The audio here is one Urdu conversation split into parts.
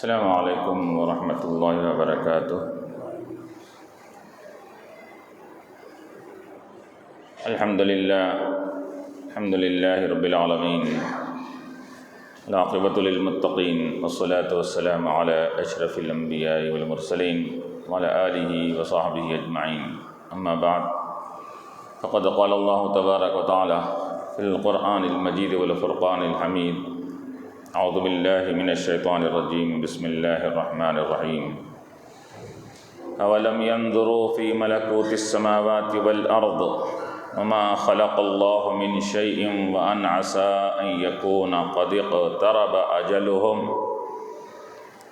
السلام علیکم ورحمۃ اللہ وبرکاتہ۔ الحمد للہ رب العالمین، العاقبۃ للمتقین، والصلاة والسلام علی اشرف الانبیاء والمرسلین وعلی آلہ وصحبہ اجمعین، اما بعد فقد قال اللہ تبارک وتعالی فی القرآن المجید والفرقان الحمید، اعوذ باللہ من الشیطان الرجیم، بسم اللہ الرحمن الرحیم۔ اولم ينظروا في ملكوت السماوات والارض وما خلق اللہ من شیء وان عسى ان يكون قد اقترب اجلهم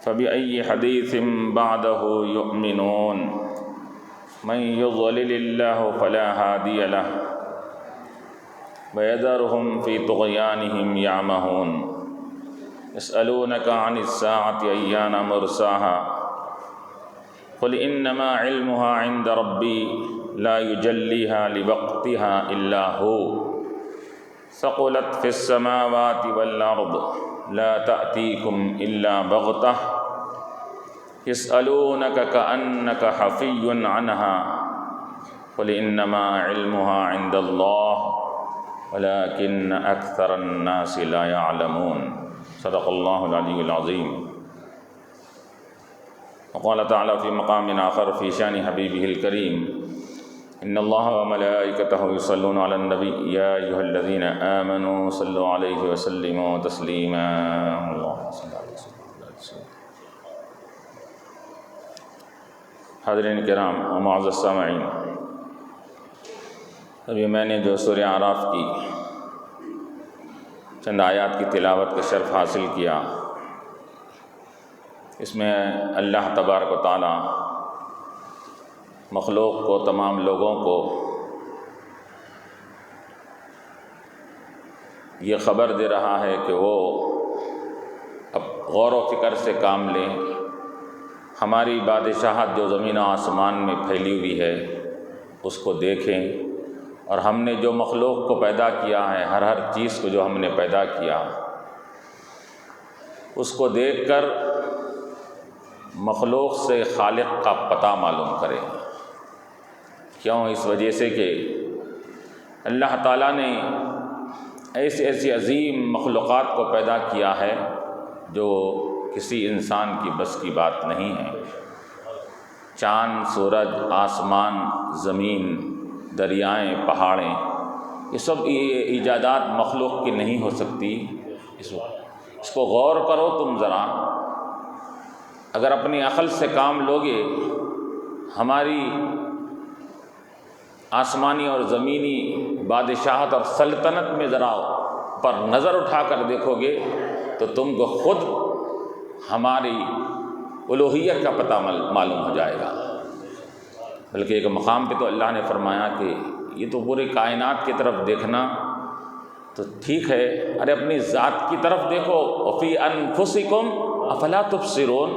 فبأي حدیث بعده يؤمنون من يضلل اللہ فلا هادی له ويذرهم في طغيانهم يعمهون يسألونك عن الساعة أيان مرساها قل إنما علمها عند ربي لا يجليها لوقتها إلا هو ثقلت في السماوات والأرض لا تأتيكم إلا بغتة يسألونك كأنك حفي عنها قل إنما علمها عند الله ولكن أكثر الناس لا يعلمون۔ صدق اللہ العلی العظیم۔ وقال تعالی فی مقام آخر فی شان حبیبہ الکریم، ان اللہ وملائکتہ یصلون علی النبی یا ایھا الذین آمنوا صلوا علیہ وسلموا تسلیما۔ اللہم صل علی سیدنا محمد۔ حاضرین کرام و معزز سامعین، ابھی میں نے جو سورہ اعراف کی چند آیات کی تلاوت کا شرف حاصل کیا، اس میں اللہ تبارک و تعالی مخلوق کو، تمام لوگوں کو یہ خبر دے رہا ہے کہ وہ اب غور و فکر سے کام لیں، ہماری بادشاہت جو زمین و آسمان میں پھیلی ہوئی ہے اس کو دیکھیں، اور ہم نے جو مخلوق کو پیدا کیا ہے، ہر چیز کو جو ہم نے پیدا کیا، اس کو دیکھ کر مخلوق سے خالق کا پتہ معلوم کریں۔ کیوں؟ اس وجہ سے کہ اللہ تعالیٰ نے ایسی عظیم مخلوقات کو پیدا کیا ہے جو کسی انسان کی بس کی بات نہیں ہے۔ چاند، سورج، آسمان، زمین، دریائیں، پہاڑیں، یہ سب ایجادات مخلوق کی نہیں ہو سکتی۔ اس کو غور کرو تم ذرا، اگر اپنی عقل سے کام لوگے، ہماری آسمانی اور زمینی بادشاہت اور سلطنت میں ذرا پر نظر اٹھا کر دیکھو گے تو تم کو خود ہماری الوہیت کا پتہ معلوم ہو جائے گا۔ بلکہ ایک مقام پہ تو اللہ نے فرمایا کہ یہ تو پوری کائنات کی طرف دیکھنا تو ٹھیک ہے، ارے اپنی ذات کی طرف دیکھو، وفی انفسکم افلا تبصرون،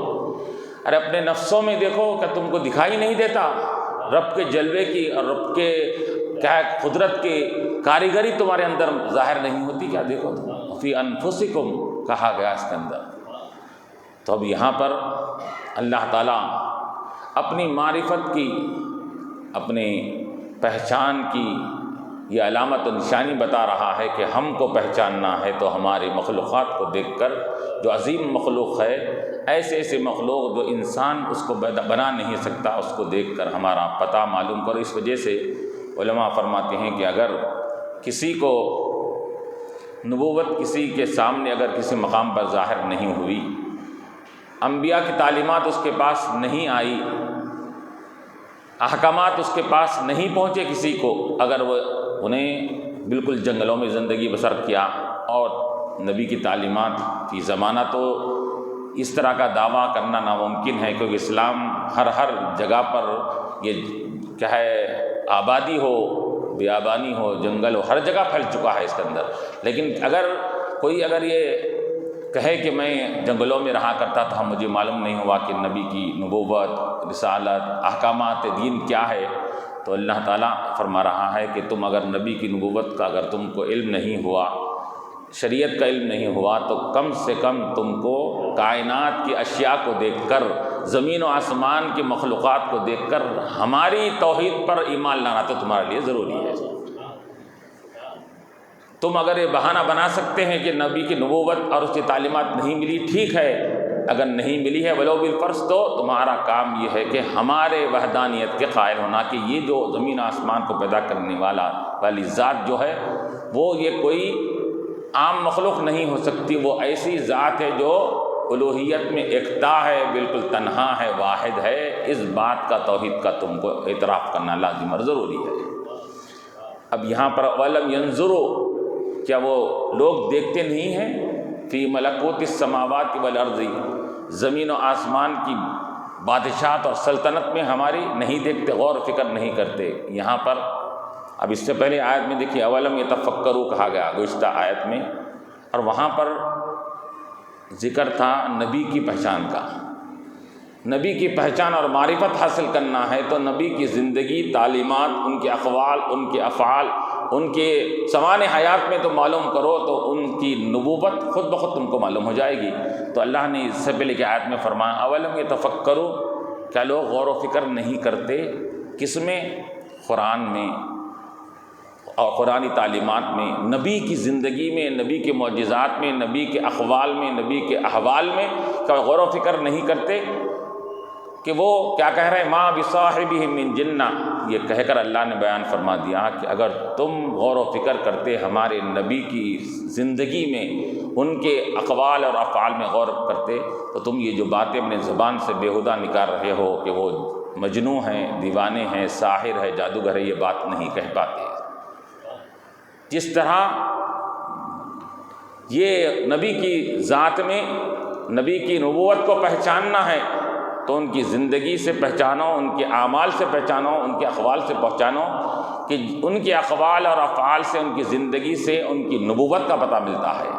ارے اپنے نفسوں میں دیکھو، کہ تم کو دکھائی نہیں دیتا رب کے جلوے کی اور رب کے کیا قدرت کی کاریگری تمہارے اندر ظاہر نہیں ہوتی کیا؟ دیکھو تم، وفی انفسکم کہا گیا اس کے اندر۔ تو اب یہاں پر اللہ تعالیٰ اپنی معرفت کی، اپنی پہچان کی یہ علامت و نشانی بتا رہا ہے کہ ہم کو پہچاننا ہے تو ہماری مخلوقات کو دیکھ کر، جو عظیم مخلوق ہے، ایسے مخلوق جو انسان اس کو بنا نہیں سکتا، اس کو دیکھ کر ہمارا پتہ معلوم کرو۔ اس وجہ سے علماء فرماتے ہیں کہ اگر کسی کو نبوت کسی کے سامنے اگر کسی مقام پر ظاہر نہیں ہوئی، انبیاء کی تعلیمات اس کے پاس نہیں آئی، احکامات اس کے پاس نہیں پہنچے کسی کو، اگر وہ انہیں بالکل جنگلوں میں زندگی بسر کیا، اور نبی کی تعلیمات کی زمانہ تو اس طرح کا دعویٰ کرنا ناممکن ہے، کیونکہ اسلام ہر جگہ پر یہ کیا ہے، آبادی ہو، بیابانی ہو، جنگل ہو، ہر جگہ پھیل چکا ہے اس کے اندر۔ لیکن اگر کوئی یہ کہے کہ میں جنگلوں میں رہا کرتا تھا، مجھے معلوم نہیں ہوا کہ نبی کی نبوت، رسالت، احکامات دین کیا ہے، تو اللہ تعالیٰ فرما رہا ہے کہ تم اگر نبی کی نبوت کا اگر تم کو علم نہیں ہوا، شریعت کا علم نہیں ہوا تو کم سے کم تم کو کائنات کی اشیاء کو دیکھ کر، زمین و آسمان کی مخلوقات کو دیکھ کر ہماری توحید پر ایمان لانا تو تمہارے لیے ضروری ہے۔ تم اگر یہ بہانہ بنا سکتے ہیں کہ نبی کی نبوت اور اس کی تعلیمات نہیں ملی، ٹھیک ہے، اگر نہیں ملی ہے ولو بالفرض، تو تمہارا کام یہ ہے کہ ہمارے وحدانیت کے قائل ہونا کہ یہ جو زمین آسمان کو پیدا کرنے والی ذات جو ہے وہ یہ کوئی عام مخلوق نہیں ہو سکتی، وہ ایسی ذات ہے جو الوہیت میں یکتا ہے، بالکل تنہا ہے، واحد ہے۔ اس بات کا توحید کا تم کو اعتراف کرنا لازم اور ضروری ہے۔ اب یہاں پر وَلَمْ يَنْظُرُوا، کیا وہ لوگ دیکھتے نہیں ہیں فی ملکوت السماوات والارض، زمین و آسمان کی بادشاہت اور سلطنت میں ہماری نہیں دیکھتے، غور و فکر نہیں کرتے؟ یہاں پر اب اس سے پہلے آیت میں دیکھیے اولم یتفکروا کہا گیا گزشتہ آیت میں، اور وہاں پر ذکر تھا نبی کی پہچان کا۔ نبی کی پہچان اور معرفت حاصل کرنا ہے تو نبی کی زندگی، تعلیمات، ان کے اقوال، ان کے افعال، ان کے سمان حیات میں تو معلوم کرو تو ان کی نبوت خود بخود تم کو معلوم ہو جائے گی۔ تو اللہ نے اس سے پہلے کی آیت میں فرمایا اولم یتفکروا، کیا لوگ غور و فکر نہیں کرتے؟ کس میں؟ قرآن میں اور قرآنی تعلیمات میں، نبی کی زندگی میں، نبی کے معجزات میں، نبی کے اقوال میں، نبی کے احوال میں کیا غور و فکر نہیں کرتے کہ وہ کیا کہہ رہے ہیں ما بصاحبہ من جنہ؟ یہ کہہ کر اللہ نے بیان فرما دیا کہ اگر تم غور و فکر کرتے ہمارے نبی کی زندگی میں، ان کے اقوال اور افعال میں غور کرتے تو تم یہ جو باتیں اپنے زبان سے بیہودہ نکال رہے ہو کہ وہ مجنوں ہیں، دیوانے ہیں، ساحر ہے، جادوگر ہے، یہ بات نہیں کہہ پاتے۔ جس طرح یہ نبی کی ذات میں نبی کی نبوت کو پہچاننا ہے تو ان کی زندگی سے پہچانو، ان کے اعمال سے پہچانو، ان کے اقوال سے پہچانو کہ ان کے اقوال اور افعال سے، ان کی زندگی سے ان کی نبوت کا پتہ ملتا ہے۔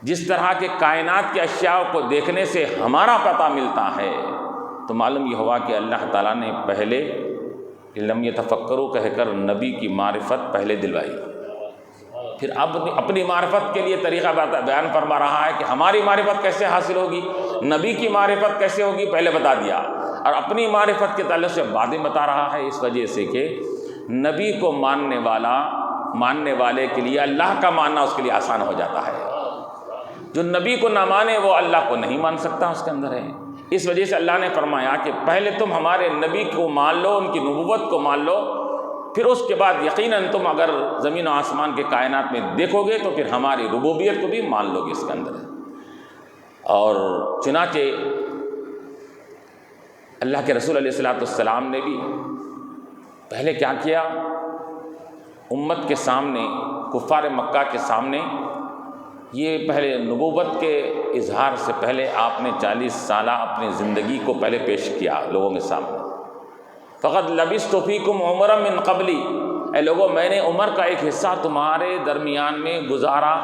جس طرح کے کائنات کی اشیاء کو دیکھنے سے ہمارا پتہ ملتا ہے، تو معلوم یہ ہوا کہ اللہ تعالیٰ نے پہلے لم یتفکروا کہہ کر نبی کی معرفت پہلے دلوائی، پھر اب اپنی معرفت کے لیے طریقہ بیان فرما رہا ہے کہ ہماری معرفت کیسے حاصل ہوگی، نبی کی معرفت کیسے ہوگی پہلے بتا دیا، اور اپنی معرفت کے تعلق سے بعدیں بتا رہا ہے، اس وجہ سے کہ نبی کو ماننے والے کے لیے اللہ کا ماننا اس کے لیے آسان ہو جاتا ہے۔ جو نبی کو نہ مانے وہ اللہ کو نہیں مان سکتا، اس کے اندر ہے۔ اس وجہ سے اللہ نے فرمایا کہ پہلے تم ہمارے نبی کو مان لو، ان کی نبوت کو مان لو، پھر اس کے بعد یقیناً تم اگر زمین و آسمان کے کائنات میں دیکھو گے تو پھر ہماری ربوبیت کو بھی مان لو گے، اس کے اندر ہے۔ اور چنانچہ اللہ کے رسول علیہ السلام نے بھی پہلے کیا کیا، امت کے سامنے، کفار مکہ کے سامنے، یہ پہلے نبوت کے اظہار سے پہلے آپ نے 40 سالہ اپنی زندگی کو پہلے پیش کیا لوگوں کے سامنے۔ فقط لبثت فیکم عمرا من قبلی، اے لوگو میں نے عمر کا ایک حصہ تمہارے درمیان میں گزارا،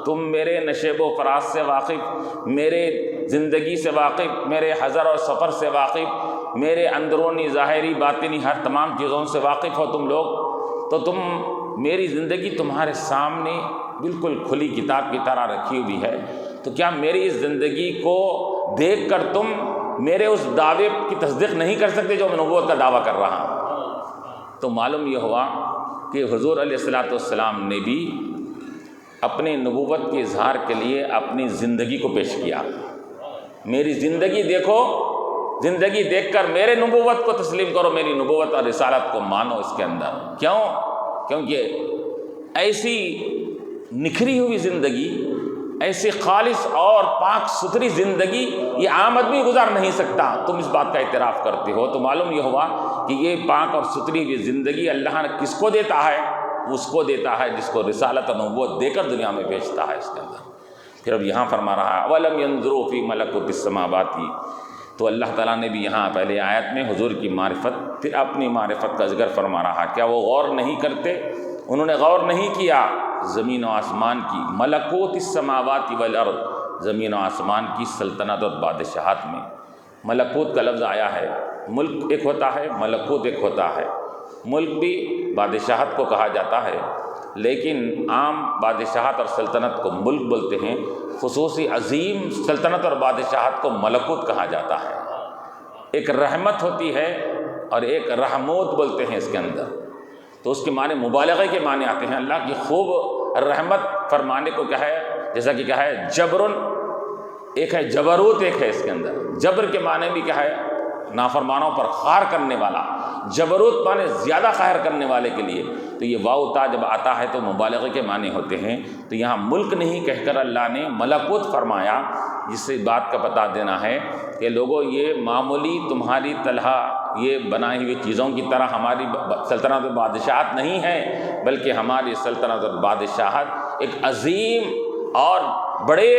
تم میرے نشیب و فراز سے واقف، میرے زندگی سے واقف، میرے حضر اور سفر سے واقف، میرے اندرونی ظاہری باطنی ہر تمام چیزوں سے واقف ہو تم لوگ، تو تم میری زندگی تمہارے سامنے بالکل کھلی کتاب کی طرح رکھی ہوئی ہے، تو کیا میری اس زندگی کو دیکھ کر تم میرے اس دعوے کی تصدیق نہیں کر سکتے جو میں نبوت کا دعویٰ کر رہا ہوں؟ تو معلوم یہ ہوا کہ حضور علیہ السلام نے بھی اپنے نبوت کے اظہار کے لیے اپنی زندگی کو پیش کیا۔ میری زندگی دیکھو، زندگی دیکھ کر میرے نبوت کو تسلیم کرو، میری نبوت اور رسالت کو مانو اس کے اندر۔ کیوں؟ کیونکہ ایسی نکھری ہوئی زندگی، ایسی خالص اور پاک ستھری زندگی یہ عام آدمی گزار نہیں سکتا۔ تم اس بات کا اعتراف کرتے ہو تو معلوم یہ ہوا کہ یہ پاک اور ستھری ہوئی زندگی اللہ نے کس کو دیتا ہے؟ اس کو دیتا ہے جس کو رسالت اور نبوت دے کر دنیا میں بھیجتا ہے اس کے اندر۔ پھر اب یہاں فرما رہا ہے وَلَمْ يَنْظُرُوا فِي مَلَكُوتِ السَّمَاوَاتِ، تو اللہ تعالیٰ نے بھی یہاں پہلے آیت میں حضور کی معرفت، پھر اپنی معرفت کا ذکر فرما رہا۔ کیا وہ غور نہیں کرتے؟ انہوں نے غور نہیں کیا زمین و آسمان کی، ملکوت السماوات والارض، زمین و آسمان کی سلطنت اور بادشاہت میں۔ ملکوت کا لفظ آیا ہے، ملک ایک ہوتا ہے، ملکوت ایک ہوتا ہے۔ ملک بھی بادشاہت کو کہا جاتا ہے لیکن عام بادشاہت اور سلطنت کو ملک بولتے ہیں، خصوصی عظیم سلطنت اور بادشاہت کو ملکوت کہا جاتا ہے۔ ایک رحمت ہوتی ہے اور ایک رحموت بولتے ہیں اس کے اندر، تو اس کے معنی مبالغے کے معنی آتے ہیں۔ اللہ کی خوب رحمت فرمانے کو کیا ہے، جیسا کہ کیا ہے جبرن، ایک ہے جبروت، ایک ہے اس کے اندر جبر کے معنی بھی کیا ہے نافرمانوں پر قہر کرنے والا، جبروت معنی زیادہ قہر کرنے والے کے لیے، تو یہ واو تا جب آتا ہے تو مبالغے کے معنی ہوتے ہیں۔ تو یہاں ملک نہیں کہہ کر اللہ نے ملکوت فرمایا، جس سے بات کا پتہ دینا ہے کہ لوگوں یہ معمولی تمہاری طرح یہ بنائی ہوئی چیزوں کی طرح ہماری سلطنت و بادشاہت نہیں ہے، بلکہ ہماری سلطنت اور بادشاہت ایک عظیم اور بڑے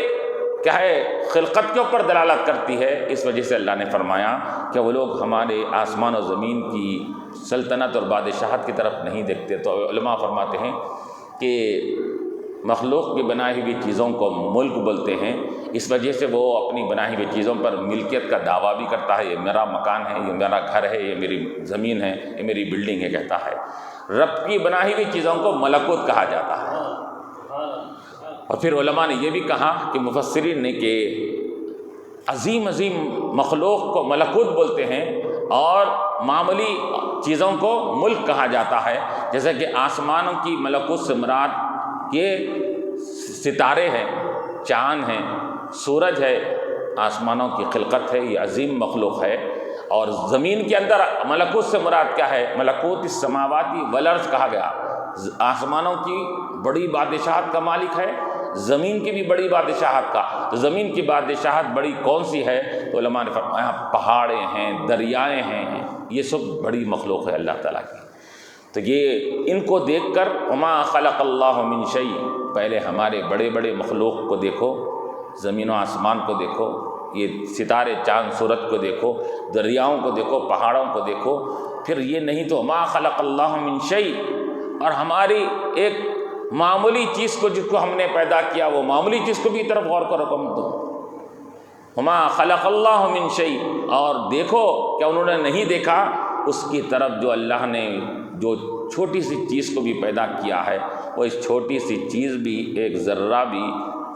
کیا ہے خلقت کے اوپر دلالت کرتی ہے۔ اس وجہ سے اللہ نے فرمایا کہ وہ لوگ ہمارے آسمان و زمین کی سلطنت اور بادشاہت کی طرف نہیں دیکھتے۔ تو علماء فرماتے ہیں کہ مخلوق کی بنائی ہوئی چیزوں کو ملک بولتے ہیں، اس وجہ سے وہ اپنی بنائی ہوئی چیزوں پر ملکیت کا دعویٰ بھی کرتا ہے، یہ میرا مکان ہے، یہ میرا گھر ہے، یہ میری زمین ہے، یہ میری بلڈنگ ہے کہتا ہے۔ رب کی بنائی ہوئی چیزوں کو ملکوت کہا جاتا ہے۔ اور پھر علماء نے یہ بھی کہا کہ مفسرین نے کہ عظیم عظیم مخلوق کو ملکوت بولتے ہیں اور معمولی چیزوں کو ملک کہا جاتا ہے، جیسے کہ آسمانوں کی ملکوت سے مراد یہ ستارے ہیں، چاند ہیں، سورج ہے، آسمانوں کی خلقت ہے، یہ عظیم مخلوق ہے۔ اور زمین کے اندر ملکوت سے مراد کیا ہے، ملکوت السماواتی والارض کہا گیا، آسمانوں کی بڑی بادشاہت کا مالک ہے، زمین کی بھی بڑی بادشاہت کا۔ تو زمین کی بادشاہت بڑی کون سی ہے، تو علماء نے فرمایا پہاڑیں ہیں، دریائیں ہیں، یہ سب بڑی مخلوق ہے اللہ تعالیٰ کی۔ تو یہ ان کو دیکھ کر وما خلق اللہ من شیء، پہلے ہمارے بڑے بڑے مخلوق کو دیکھو، زمین و آسمان کو دیکھو، یہ ستارے چاند سورج کو دیکھو، دریاؤں کو دیکھو، پہاڑوں کو دیکھو، پھر یہ نہیں تو وما خلق اللہ من شیء، اور ہماری ایک معمولی چیز کو جس کو ہم نے پیدا کیا، وہ معمولی چیز کو بھی طرف غور کرو کم دو، وما خلق اللہ من شیء، اور دیکھو کیا انہوں نے نہیں دیکھا اس کی طرف جو اللہ نے جو چھوٹی سی چیز کو بھی پیدا کیا ہے، وہ اس چھوٹی سی چیز بھی ایک ذرہ بھی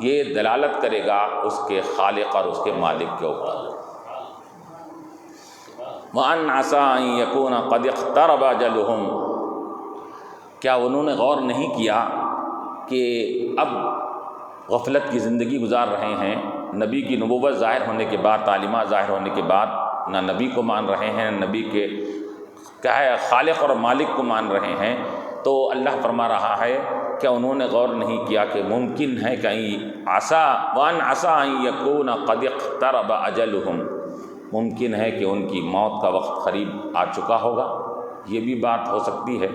یہ دلالت کرے گا اس کے خالق اور اس کے مالک کے اوپر۔ وَأَنْ عَسَىٰ أَن يَكُونَ قَدِ اقْتَرَبَ أَجَلُهُمْ، کیا انہوں نے غور نہیں کیا کہ اب غفلت کی زندگی گزار رہے ہیں، نبی کی نبوت ظاہر ہونے کے بعد، تعلیمات ظاہر ہونے کے بعد نہ نبی کو مان رہے ہیں، نہ نبی کے کیا ہے خالق اور مالک کو مان رہے ہیں، تو اللہ فرما رہا ہے کیا انہوں نے غور نہیں کیا کہ ممکن ہے کہیں وَأَنْ عَسَىٰ أَن يَكُونَ قَدِ اقْتَرَبَ أَجَلُهُمْ، ممکن ہے کہ ان کی موت کا وقت قریب آ چکا ہوگا، یہ بھی بات ہو سکتی ہے۔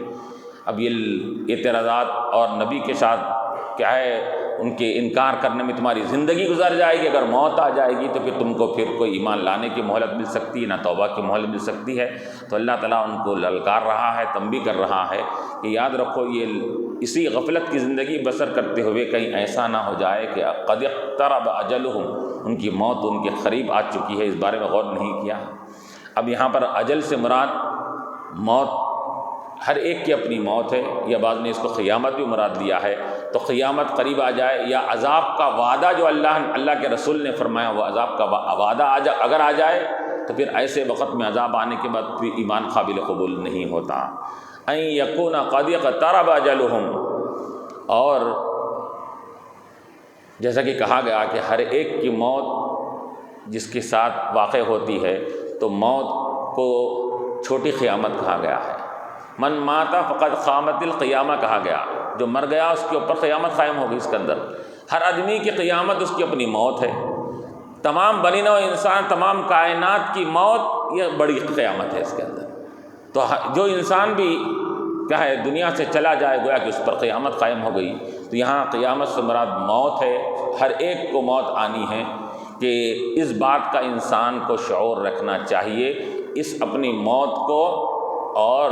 اب یہ اعتراضات اور نبی کے ساتھ کیا ہے ان کے انکار کرنے میں تمہاری زندگی گزر جائے گی، اگر موت آ جائے گی تو پھر تم کو پھر کوئی ایمان لانے کی مہلت مل سکتی ہے، نہ توبہ کی مہلت مل سکتی ہے۔ تو اللہ تعالیٰ ان کو للکار رہا ہے، تنبیہ کر رہا ہے کہ یاد رکھو یہ اسی غفلت کی زندگی بسر کرتے ہوئے کہیں ایسا نہ ہو جائے کہ قد اقترب اجلہم، ان کی موت ان کے قریب آ چکی ہے، اس بارے میں غور نہیں کیا۔ اب یہاں پر اجل سے مراد موت، ہر ایک کی اپنی موت ہے، یا بعض نے اس کو قیامت بھی مراد لیا ہے، تو قیامت قریب آ جائے یا عذاب کا وعدہ جو اللہ کے رسول نے فرمایا وہ عذاب کا وعدہ اگر آ جائے تو پھر ایسے وقت میں عذاب آنے کے بعد پھر ایمان قابل قبول نہیں ہوتا۔ ان یکون قد اقترب اجلہم، اور جیسا کہ کہا گیا کہ ہر ایک کی موت جس کے ساتھ واقع ہوتی ہے تو موت کو چھوٹی قیامت کہا گیا ہے۔ من ماتا فقد قامت القیامہ کہا گیا، جو مر گیا اس کے اوپر قیامت قائم ہوگی۔ اس کے اندر ہر آدمی کی قیامت اس کی اپنی موت ہے، تمام بنی نوع انسان، تمام کائنات کی موت یہ بڑی قیامت ہے اس کے اندر۔ تو جو انسان بھی کیا ہے دنیا سے چلا جائے گویا کہ اس پر قیامت قائم ہو گئی۔ تو یہاں قیامت سے مراد موت ہے، ہر ایک کو موت آنی ہے، کہ اس بات کا انسان کو شعور رکھنا چاہیے، اس اپنی موت کو اور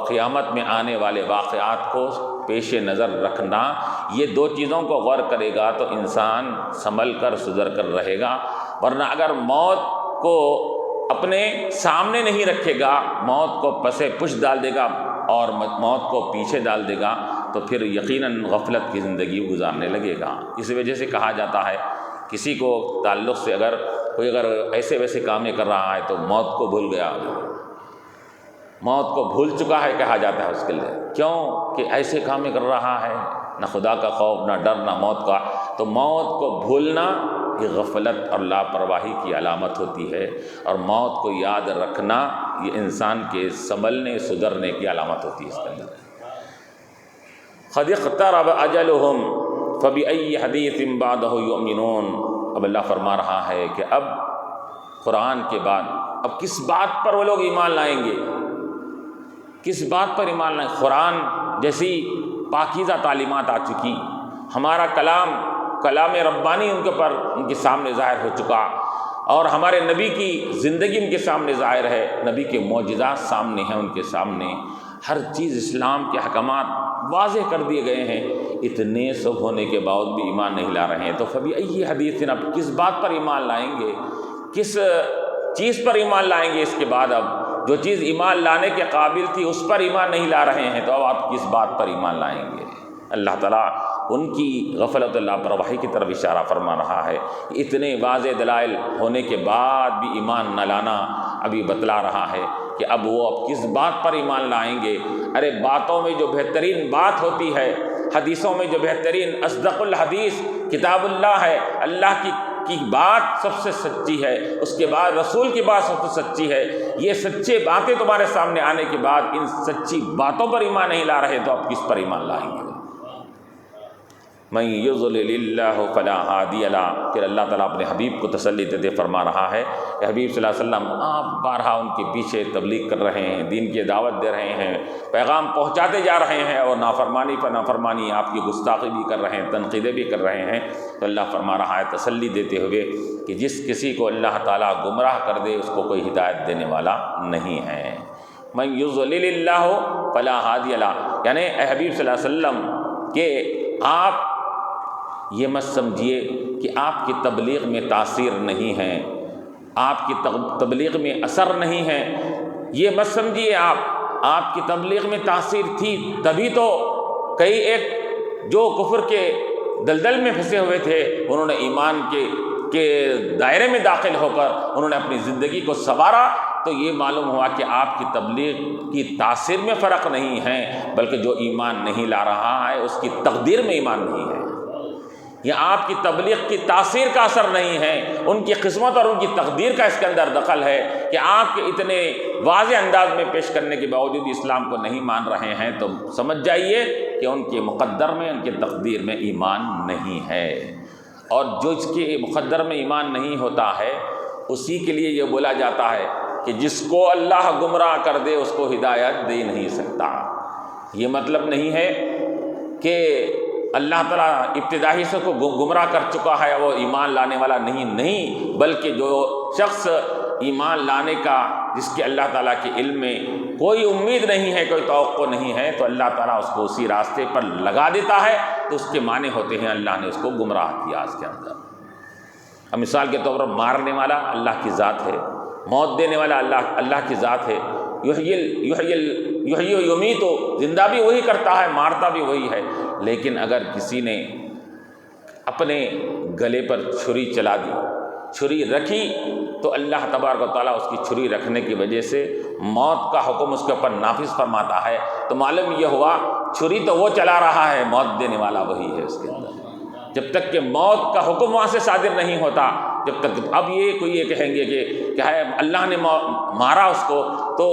قیامت میں آنے والے واقعات کو پیش نظر رکھنا، یہ دو چیزوں کو غور کرے گا تو انسان سنبھل کر سدھر کر رہے گا۔ ورنہ اگر موت کو اپنے سامنے نہیں رکھے گا، موت کو پسے پش ڈال دے گا، اور موت کو پیچھے ڈال دے گا تو پھر یقیناً غفلت کی زندگی گزارنے لگے گا۔ اس وجہ سے کہا جاتا ہے کسی کو تعلق سے اگر ایسے ویسے کام کر رہا ہے تو موت کو بھول گیا، موت کو بھول چکا ہے کہا جاتا ہے اس کے لیے، کیوں کہ ایسے کام کر رہا ہے، نہ خدا کا خوف، نہ ڈر، نہ موت کا۔ تو موت کو بھولنا یہ غفلت اور لاپرواہی کی علامت ہوتی ہے، اور موت کو یاد رکھنا یہ انسان کے سنبھلنے سدھرنے کی علامت ہوتی ہے۔ اس کے اندر قد اقترب اجلہم فبأی حدیث بعدہ یؤمنون، اب اللہ فرما رہا ہے کہ اب قرآن کے بعد اب کس بات پر وہ لوگ ایمان لائیں گے، کس بات پر ایمان لائیں؟ قرآن جیسی پاکیزہ تعلیمات آ چکی، ہمارا کلام ربانی ان کے سامنے ظاہر ہو چکا، اور ہمارے نبی کی زندگی ان کے سامنے ظاہر ہے، نبی کے معجزات سامنے ہیں ان کے سامنے، ہر چیز اسلام کے احکامات واضح کر دیے گئے ہیں، اتنے سب ہونے کے باوجود بھی ایمان نہیں لا رہے ہیں۔ تو فبأی حدیث، اب کس بات پر ایمان لائیں گے، کس چیز پر ایمان لائیں گے اس کے بعد؟ اب جو چیز ایمان لانے کے قابل تھی اس پر ایمان نہیں لا رہے ہیں، تو اب آپ کس بات پر ایمان لائیں گے؟ اللہ تعالیٰ ان کی غفلت اللہ لاپرواہی کی طرف اشارہ فرما رہا ہے۔ اتنے واضح دلائل ہونے کے بعد بھی ایمان نہ لانا ابھی بتلا رہا ہے کہ اب کس بات پر ایمان لائیں گے۔ ارے باتوں میں جو بہترین بات ہوتی ہے، حدیثوں میں جو بہترین اصدق الحدیث کتاب اللہ ہے، اللہ کی بات سب سے سچی ہے، اس کے بعد رسول کی بات سب سے سچی ہے، یہ سچے باتیں تمہارے سامنے آنے کے بعد ان سچی باتوں پر ایمان نہیں لا رہے تو آپ کس پر ایمان لائیں گے؟ من یضلل اللہ فلا ہادی له، پھر اللہ تعالیٰ اپنے حبیب کو تسلی دیتے فرما رہا ہے کہ حبیب صلی اللہ علیہ وسلم آپ بارہا ان کے پیچھے تبلیغ کر رہے ہیں، دین کی دعوت دے رہے ہیں، پیغام پہنچاتے جا رہے ہیں، اور نافرمانی پر نافرمانی، آپ کی گستاخی بھی کر رہے ہیں، تنقیدیں بھی کر رہے ہیں، تو اللہ فرما رہا ہے تسلی دیتے ہوئے کہ جس کسی کو اللہ تعالیٰ گمراہ کر دے اس کو کوئی ہدایت دینے والا نہیں ہے۔ من یضلل اللہ فلا ہادی له، یعنی اے حبیب صلی اللہ علیہ وسلم کہ آپ یہ مت سمجھیے کہ آپ کی تبلیغ میں تاثیر نہیں ہے، آپ کی تبلیغ میں اثر نہیں ہے، یہ مت سمجھیے آپ کی تبلیغ میں تاثیر تھی، تبھی تو کئی ایک جو کفر کے دلدل میں پھنسے ہوئے تھے انہوں نے ایمان کے دائرے میں داخل ہو کر انہوں نے اپنی زندگی کو سنوارا، تو یہ معلوم ہوا کہ آپ کی تبلیغ کی تاثیر میں فرق نہیں ہے، بلکہ جو ایمان نہیں لا رہا ہے اس کی تقدیر میں ایمان نہیں ہے۔ یہ آپ کی تبلیغ کی تاثیر کا اثر نہیں ہے، ان کی قسمت اور ان کی تقدیر کا اس کے اندر دخل ہے کہ آپ کے اتنے واضح انداز میں پیش کرنے کے باوجود اسلام کو نہیں مان رہے ہیں، تو سمجھ جائیے کہ ان کے مقدر میں، ان کے تقدیر میں ایمان نہیں ہے۔ اور جو اس کے مقدر میں ایمان نہیں ہوتا ہے اسی کے لیے یہ بولا جاتا ہے کہ جس کو اللہ گمراہ کر دے اس کو ہدایت دے نہیں سکتا۔ یہ مطلب نہیں ہے کہ اللہ تعالیٰ ابتدائی سے کو گمراہ کر چکا ہے وہ ایمان لانے والا نہیں، بلکہ جو شخص ایمان لانے کا جس کے اللہ تعالیٰ کے علم میں کوئی امید نہیں ہے، کوئی توقع نہیں ہے، تو اللہ تعالیٰ اس کو اسی راستے پر لگا دیتا ہے، تو اس کے معنی ہوتے ہیں اللہ نے اس کو گمراہ کیا اس کے اندر۔ اب مثال کے طور پر مارنے والا اللہ کی ذات ہے، موت دینے والا اللہ کی ذات ہے، یحیی و یمیت، زندہ بھی وہی کرتا ہے، مارتا بھی وہی ہے، لیکن اگر کسی نے اپنے گلے پر چھری چلا دی، چھری رکھی، تو اللہ تبارک و تعالیٰ اس کی چھری رکھنے کی وجہ سے موت کا حکم اس کے اوپر نافذ فرماتا ہے، تو معلوم یہ ہوا چھری تو وہ چلا رہا ہے، موت دینے والا وہی ہے اس کے اندر۔ جب تک کہ موت کا حکم وہاں سے صادر نہیں ہوتا، جب تک اب یہ کوئی یہ کہیں گے کہ کیا ہے اللہ نے مارا اس کو، تو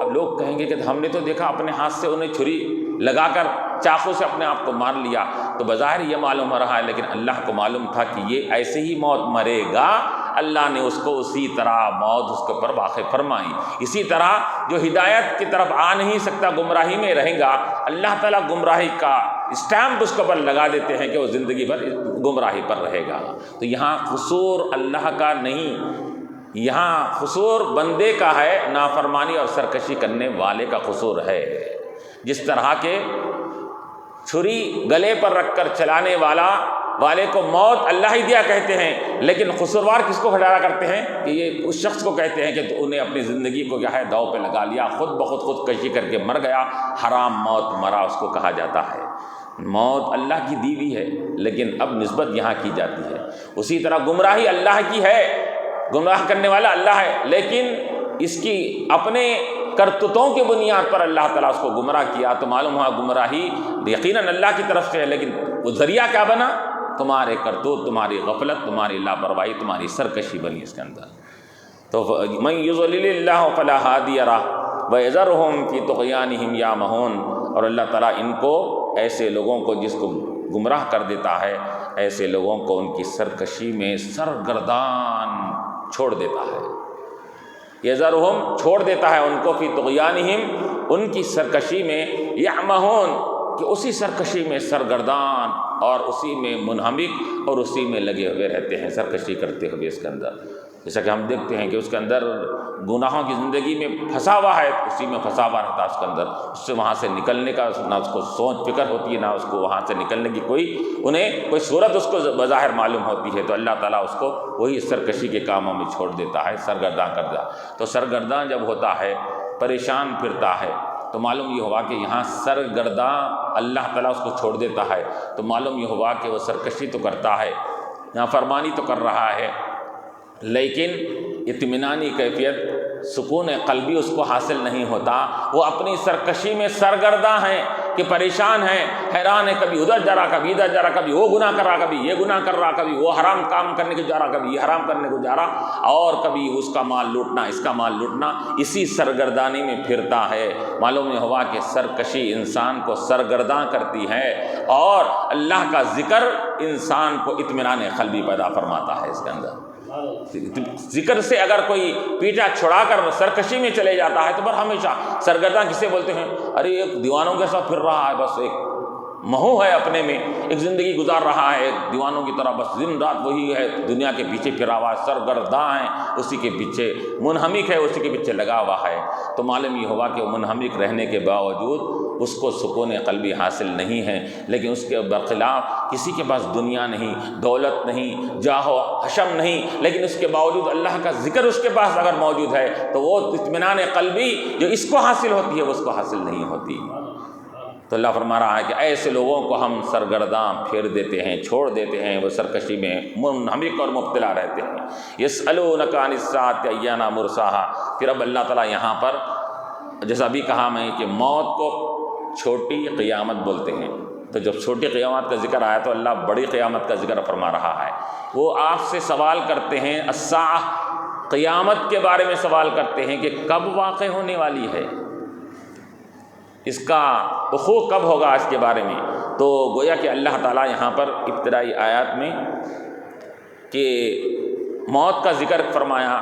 اب لوگ کہیں گے کہ ہم نے تو دیکھا اپنے ہاتھ سے انہیں چھری لگا کر چاقو سے اپنے آپ کو مار لیا، تو بظاہر یہ معلوم ہو رہا ہے، لیکن اللہ کو معلوم تھا کہ یہ ایسے ہی موت مرے گا، اللہ نے اس کو اسی طرح موت اس کے اوپر واقع فرمائی۔ اسی طرح جو ہدایت کی طرف آ نہیں سکتا، گمراہی میں رہے گا، اللہ تعالیٰ گمراہی کا اسٹیمپ اس کے اوپر لگا دیتے ہیں کہ وہ زندگی بھر گمراہی پر رہے گا۔ تو یہاں قصور اللہ کا نہیں، یہاں قصور بندے کا ہے، نافرمانی اور سرکشی کرنے والے کا قصور ہے۔ جس طرح کے چھری گلے پر رکھ کر چلانے والا والے کو موت اللہ ہی دیا کہتے ہیں، لیکن قصوروار کس کو ٹھہرا کرتے ہیں کہ یہ اس شخص کو کہتے ہیں کہ انہیں اپنی زندگی کو کیا ہے داؤ پہ لگا لیا، خود بخود خودکشی کر کے مر گیا، حرام موت مرا اس کو کہا جاتا ہے۔ موت اللہ کی دی ہوئی ہے، لیکن اب نسبت یہاں کی جاتی ہے۔ اسی طرح گمراہی اللہ کی ہے، گمراہ کرنے والا اللہ ہے، لیکن اس کی اپنے کرتوتوں کی بنیاد پر اللہ تعالیٰ اس کو گمراہ کیا، تو معلوم ہوا گمراہی یقیناً اللہ کی طرف سے ہے، لیکن وہ ذریعہ کیا بنا؟ تمہارے کرتوت، تمہاری غفلت، تمہاری لاپرواہی، تمہاری سرکشی بنی اس کے اندر۔ تو من یضلل اللہ فلا ہادی لہ ویذرہم فی طغیانہم یعمہون، اور اللہ تعالیٰ ان کو، ایسے لوگوں کو جس کو گمراہ کر دیتا ہے، ایسے لوگوں کو ان کی سرکشی میں سرگردان چھوڑ دیتا ہے۔ یذرہم چھوڑ دیتا ہے ان کو، فی طغیانہم ان کی سرکشی میں، یعمہون کہ اسی سرکشی میں سرگردان اور اسی میں منہمک اور اسی میں لگے ہوئے رہتے ہیں، سرکشی کرتے ہوئے اس کے اندر۔ جیسا کہ ہم دیکھتے ہیں کہ اس کے اندر گناہوں کی زندگی میں پھنسا ہوا ہے، اسی میں پھنسا ہوا رہتا ہے اس کے اندر، اس سے وہاں سے نکلنے کا نہ اس کو سوچ فکر ہوتی ہے، نہ اس کو وہاں سے نکلنے کی کوئی صورت اس کو بظاہر معلوم ہوتی ہے، تو اللہ تعالیٰ اس کو وہی سرکشی کے کاموں میں چھوڑ دیتا ہے، سرگرداں کر دیتا ہے۔ تو سرگرداں جب ہوتا ہے، پریشان پھرتا ہے، تو معلوم یہ ہوا کہ یہاں سرگرداں اللہ تعالیٰ اس کو چھوڑ دیتا ہے، تو معلوم یہ ہوا کہ وہ سرکشی تو کرتا ہے، نافرمانی تو کر رہا ہے، لیکن اطمینانی کیفیت، سکون قلبی اس کو حاصل نہیں ہوتا۔ وہ اپنی سرکشی میں سرگرداں ہیں کہ پریشان ہیں، حیران ہے، کبھی ادھر جا رہا، کبھی ادھر جا رہا، کبھی وہ گناہ کر رہا، کبھی یہ گناہ کر رہا، کبھی وہ حرام کام کرنے کو جا رہا، کبھی یہ حرام کرنے کو جا رہا، اور کبھی اس کا مال لوٹنا، اس کا مال لوٹنا، اسی سرگردانی میں پھرتا ہے۔ معلوم ہوا کہ سرکشی انسان کو سرگرداں کرتی ہے، اور اللہ کا ذکر انسان کو اطمینان قلبی پیدا فرماتا ہے۔ اس کے اندر ذکر سے اگر کوئی پیچھا چھڑا کر سرکشی میں چلے جاتا ہے تو پر ہمیشہ سرگرداں کسے بولتے ہیں؟ ارے ایک دیوانوں کے ساتھ پھر رہا ہے، بس ایک مہو ہے اپنے میں، ایک زندگی گزار رہا ہے ایک دیوانوں کی طرح، بس دن رات وہی ہے، دنیا کے پیچھے پھرا ہوا ہے، سرگرداں ہے، اسی کے پیچھے منہمک ہے، اسی کے پیچھے لگا ہوا ہے۔ تو معلوم یہ ہوا کہ وہ منہمک رہنے کے باوجود اس کو سکون قلبی حاصل نہیں ہے، لیکن اس کے برخلاف کسی کے پاس دنیا نہیں، دولت نہیں، جاہ و حشم نہیں، لیکن اس کے باوجود اللہ کا ذکر اس کے پاس اگر موجود ہے تو وہ اطمینان قلبی جو اس کو حاصل ہوتی ہے وہ اس کو حاصل نہیں ہوتی۔ تو اللہ فرما رہا ہے کہ ایسے لوگوں کو ہم سرگرداں پھیر دیتے ہیں، چھوڑ دیتے ہیں، وہ سرکشی میں منہمک اور مبتلا رہتے ہیں۔ یسألونک عن الساعۃ ایان مرساها، پھر اب اللہ تعالیٰ یہاں پر جیسا ابھی کہا میں کہ موت کو چھوٹی قیامت بولتے ہیں، تو جب چھوٹی قیامت کا ذکر آیا تو اللہ بڑی قیامت کا ذکر فرما رہا ہے۔ وہ آپ سے سوال کرتے ہیں الساعہ، قیامت کے بارے میں سوال کرتے ہیں کہ کب واقع ہونے والی ہے، اس کا وقوع کب ہوگا، اس کے بارے میں۔ تو گویا کہ اللہ تعالیٰ یہاں پر ابتدائی آیات میں کہ موت کا ذکر فرمایا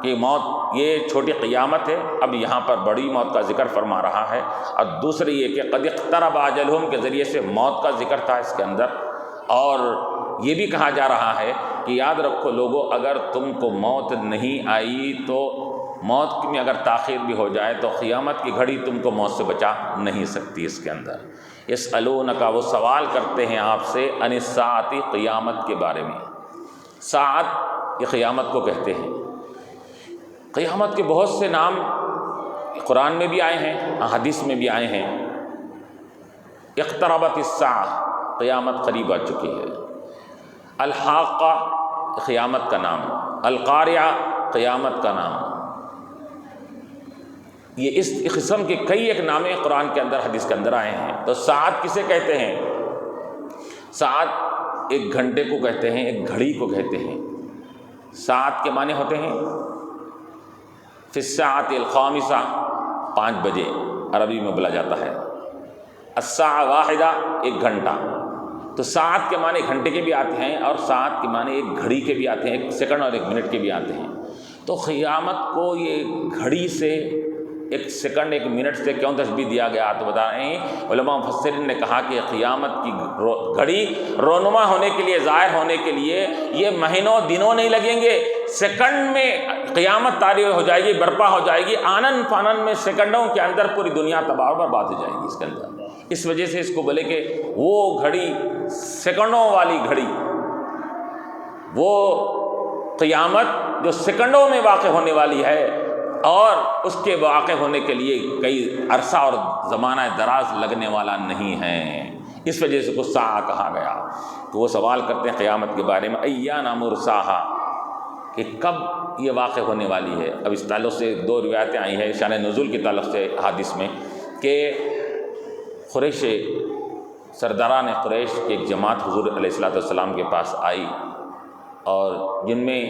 کہ موت یہ چھوٹی قیامت ہے، اب یہاں پر بڑی موت کا ذکر فرما رہا ہے، اور دوسری یہ کہ قد اقترب اجلہم کے ذریعے سے موت کا ذکر تھا اس کے اندر، اور یہ بھی کہا جا رہا ہے کہ یاد رکھو لوگو، اگر تم کو موت نہیں آئی تو موت میں اگر تاخیر بھی ہو جائے تو قیامت کی گھڑی تم کو موت سے بچا نہیں سکتی۔ اس کے اندر یسألونک، وہ سوال کرتے ہیں آپ سے، عن الساعۃ، قیامت کے بارے میں۔ ساعت یہ قیامت کو کہتے ہیں۔ قیامت کے بہت سے نام قرآن میں بھی آئے ہیں، حدیث میں بھی آئے ہیں۔ اقتربت الساعہ، قیامت قریب آ چکی ہے۔ الحاقہ قیامت کا نام، القاریہ قیامت کا نام، یہ اس قسم کے کئی ایک نامیں قرآن کے اندر حدیث کے اندر آئے ہیں۔ تو ساعت کسے کہتے ہیں؟ ساعت ایک گھنٹے کو کہتے ہیں، ایک گھڑی کو کہتے ہیں۔ ساعت کے معنی ہوتے ہیں فی الساعۃ الخامسہ، 5 بجے عربی میں بولا جاتا ہے۔ الساعہ واحدہ، 1 گھنٹہ۔ تو ساعت کے معنی گھنٹے کے بھی آتے ہیں، اور ساعت کے معنی ایک گھڑی کے بھی آتے ہیں، 1 سیکنڈ اور 1 منٹ کے بھی آتے ہیں۔ تو قیامت کو یہ گھڑی سے، 1 سیکنڈ 1 منٹ سے کیوں تشبیہ دیا گیا تو بتا رہے ہیں علماء مفسرین نے کہا کہ قیامت کی گھڑی رونما ہونے کے لیے، ظاہر ہونے کے لیے یہ مہینوں دنوں نہیں لگیں گے، سیکنڈ میں قیامت طاری ہو جائے گی، برپا ہو جائے گی، آنن فانن میں سیکنڈوں کے اندر پوری دنیا تباہ و برباد ہو جائے گی اس کے اندر۔ اس وجہ سے اس کو بولے کہ وہ گھڑی سیکنڈوں والی گھڑی، وہ قیامت جو سیکنڈوں میں واقع ہونے والی ہے اور اس کے واقع ہونے کے لیے کئی عرصہ اور زمانہ دراز لگنے والا نہیں ہے، اس وجہ سے اس ساعہ کہا گیا۔ تو وہ سوال کرتے ہیں قیامت کے بارے میں، ایان مرساہا، کہ کب یہ واقع ہونے والی ہے۔ اب اس تعلق سے دو روایتیں آئی ہیں شان نزول کے تعلق سے حدیث میں، کہ قریش، سرداران قریش کی ایک جماعت حضور علیہ الصلوۃ والسلام کے پاس آئی، اور جن میں